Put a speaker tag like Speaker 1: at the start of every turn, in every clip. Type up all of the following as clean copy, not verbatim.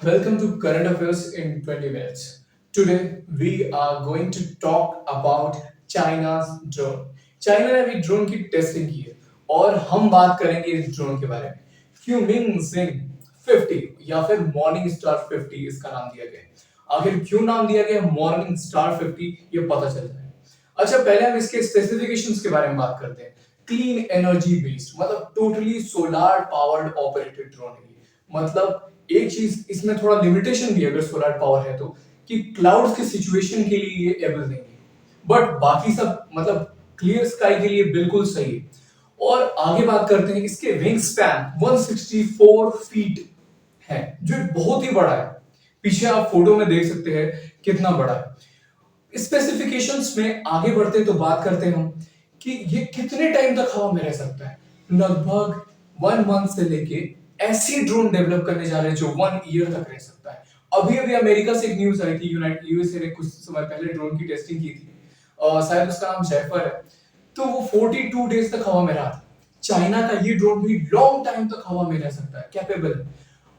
Speaker 1: Welcome to Current Affairs in 20 minutes. Today we are going to talk about China's drone. China ने अभी drone की testing की है और हम बात करेंगे इस ड्रोन के बारे में. क्यूमिंग सिंह 50 या फिर मॉर्निंग स्टार 50 इसका नाम दिया गया है. आखिर क्यों नाम दिया गया मॉर्निंग स्टार 50 ये पता चल जाए. अच्छा, पहले हम इसके स्पेसिफिकेशंस के बारे में बात करते हैं. क्लीन एनर्जी बेस्ड मतलब totally solar powered operated drone है. मतलब एक चीज इसमें थोड़ा लिमिटेशन भी है अगर सोलर पावर है तो, कि क्लाउड्स के सिचुएशन के लिए ये एबल नहीं है, बट बाकी सब मतलब क्लियर स्काई के लिए बिल्कुल सही है. और आगे बात करते हैं, इसके विंग स्पैन 164 फीट है जो बहुत ही बड़ा है. पीछे आप फोटो में देख सकते हैं कितना बड़ा है. स्पेसिफिकेशंस में आगे बढ़ते तो बात करते हैं हम कि ये कितने टाइम तक हवा में रह सकता है. लगभग 1 मंथ से लेके ऐसी ड्रोन डेवलप करने जा रहे हैं जो 1 ईयर तक रह सकता है. अभी अभी अमेरिका से एक न्यूज आई थी, यूएसए ने कुछ समय पहले ड्रोन की टेस्टिंग की थी. शायद उसका नाम जैफर है. तो वो 42 डेज तक हवा में रहा था. चाइना का ये ड्रोन भी लॉन्ग टाइम तक हवा में रह सकता है, कैपेबल है.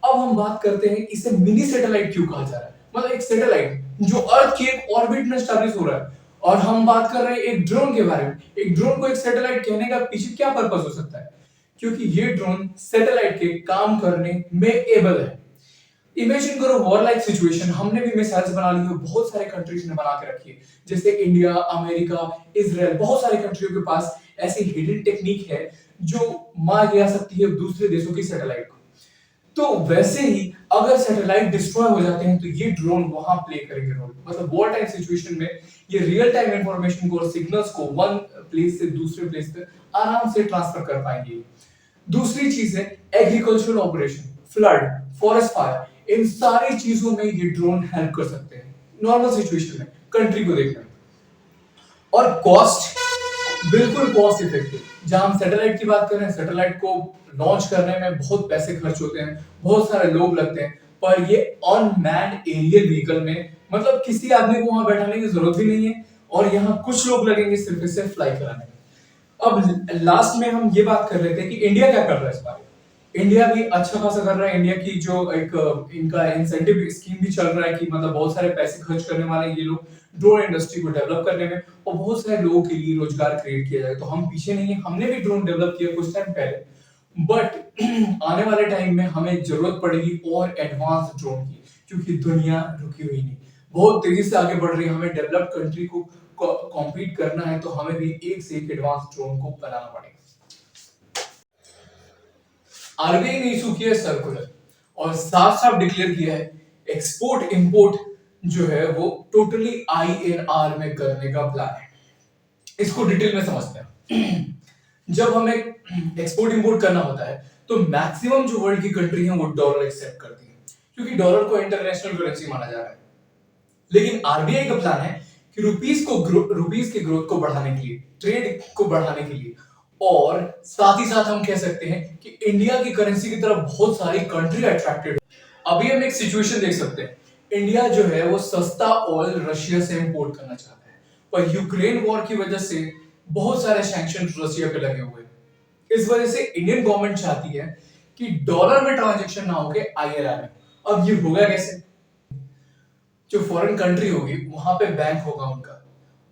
Speaker 1: अब हम बात करते हैं इसे मिनी सैटेलाइट क्यों कहा जा रहा है. मतलब एक सैटेलाइट जो अर्थ के एक ऑर्बिट में स्टैब्लिश हो रहा है, और हम बात कर रहे हैं एक ड्रोन के बारे में. एक ड्रोन को एक सैटेलाइट कहने का पीछे क्या पर्पस हो सकता है, क्योंकि ये ड्रोन सैटेलाइट के काम करने में एबल है. इमेजिन करो वॉर लाइक सिचुएशन. हमने भी मिसाइल्स बना ली है, बहुत सारे कंट्रीज ने बना के रखी है, जैसे इंडिया, अमेरिका, इजराइल. बहुत सारे कंट्रियों के पास ऐसी हिडन टेक्निक है जो मार गिरा सकती है दूसरे देशों की सैटेलाइट को. तो वैसे ही अगर सैटेलाइट डिस्ट्रॉय हो जाते हैं तो ये ड्रोन वहां प्ले करेंगे रोल. मतलब वॉर टाइम सिचुएशन में ये रियल टाइम इंफॉर्मेशन को और सिग्नल्स को वन प्लेस से दूसरे प्लेस पे आराम से ट्रांसफर कर पाएंगे. दूसरी चीज है agricultural operation, flood, forest fire. इन सारी चीजों में ये ड्रोन हेल्प कर सकते हैं नॉर्मल सिचुएशन में कंट्री को देखने में. और कॉस्ट बिल्कुल कॉस्ट इफेक्टिव. जहां हम सैटेलाइट की बात कर रहे हैं, सैटेलाइट को लॉन्च करने में बहुत पैसे खर्च होते हैं, बहुत सारे लोग लगते हैं. पर ये अनमैन्ड एरियल व्हीकल में मतलब किसी आदमी को वहां बैठाने की जरूरत भी नहीं है, और यहाँ कुछ लोग लगेंगे सिर्फ इसे फ्लाई कराने में. अब लास्ट में हम ये बात कर रहे थे कि इंडिया क्या कर रहा है इस बारे में. इंडिया भी अच्छा खासा कर रहा है. इंडिया की जो एक इनका इंसेंटिव स्कीम भी चल रहा है कि मतलब बहुत सारे पैसे खर्च करने वाले ये लोग ड्रोन इंडस्ट्री को डेवलप करने में, और बहुत सारे लोगों के लिए रोजगार क्रिएट किया जाएगा. तो हम पीछे नहीं है, हमने भी ड्रोन डेवलप किया कुछ टाइम पहले, बट आने वाले टाइम में हमें जरूरत पड़ेगी और एडवांस ड्रोन की, क्योंकि दुनिया रुकी हुई नहीं, बहुत तेजी से आगे बढ़ रही है. हमें डेवलप्ड कंट्री को कॉम्पीट करना है, तो हमें भी एक से एक एडवांस ड्रोन को बनाना पड़ेगा. आरबीआई ने इशू किया सर्कुलर और साफ साफ डिक्लेयर किया है एक्सपोर्ट इंपोर्ट जो है वो टोटली आईएनआर में करने का प्लान है. इसको डिटेल में समझते हैं. जब हमें एक्सपोर्ट इंपोर्ट करना होता है तो मैक्सिमम जो वर्ल्ड की कंट्री है वो डॉलर एक्सेप्ट करती है, क्योंकि डॉलर को इंटरनेशनल करेंसी माना जा रहा है. लेकिन आरबीआई का प्लान है कि रुपीस के ग्रोथ को बढ़ाने के लिए, ट्रेड को बढ़ाने के लिए, और साथ ही साथ हम कह सकते हैं कि इंडिया की करेंसी की तरफ बहुत सारी कंट्री अट्रैक्टेड. अभी हम एक सिचुएशन देख सकते हैं. इंडिया जो है वो सस्ता ऑयल रशिया से इंपोर्ट करना चाहता है, पर यूक्रेन वॉर की वजह से बहुत सारे सैंक्शन रशिया पे लगे हुए हैं. इस वजह से इंडियन गवर्नमेंट चाहती है कि डॉलर में ट्रांजैक्शन ना होके आईएनआर में. अब ये होगा कैसे. जो फॉरेन कंट्री होगी वहां पे बैंक होगा उनका,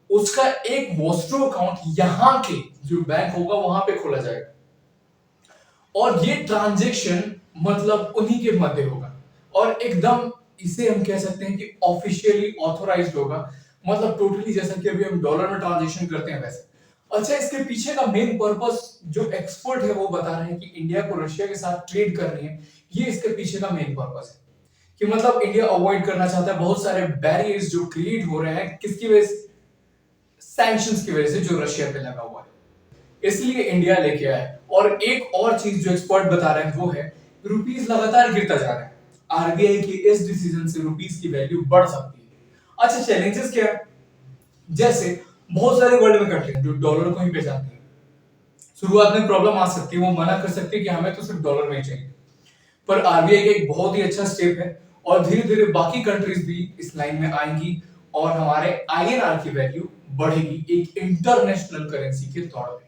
Speaker 1: उसका एक वॉस्ट्रो अकाउंट यहाँ के जो बैंक होगा वहां पे खोला जाएगा, और ये ट्रांजैक्शन मतलब उन्हीं के मध्य होगा, और एकदम इसे हम कह सकते हैं कि ऑफिशियली ऑथोराइज्ड होगा. मतलब टोटली जैसा कि अभी हम डॉलर में ट्रांजैक्शन करते हैं वैसे. अच्छा, इसके पीछे का मेन पर्पस जो एक्सपर्ट है वो बता रहे हैं कि इंडिया को रशिया के साथ ट्रेड करनी है. ये इसके पीछे का मेन पर्पस है कि मतलब इंडिया अवॉइड करना चाहता है बहुत सारे बैरियर्स जो क्रिएट हो रहे हैं, किसकी वजह से, सैंक्शंस की वजह से जो रशिया पे लगा हुआ है. इसलिए इंडिया लेके आया है. और एक और चीज जो एक्सपर्ट बता रहे हैं वो है रुपीस लगातार गिरता जा रहा है. आरबीआई के इस डिसीजन से रुपीस की वैल्यू बढ़ सकती है. अच्छा, चैलेंजेस क्या है. जैसे बहुत सारे वर्ल्ड में कंट्री जो डॉलर को ही पहचानती है. शुरुआत में प्रॉब्लम आ सकती है, वो मना कर सकती है कि हमें तो सिर्फ डॉलर में ही चाहिए. पर आरबीआई का एक बहुत ही अच्छा स्टेप है, और धीरे धीरे बाकी कंट्रीज भी इस लाइन में आएंगी, और हमारे आईएनआर की वैल्यू बढ़ेगी एक इंटरनेशनल करेंसी के तौर पे.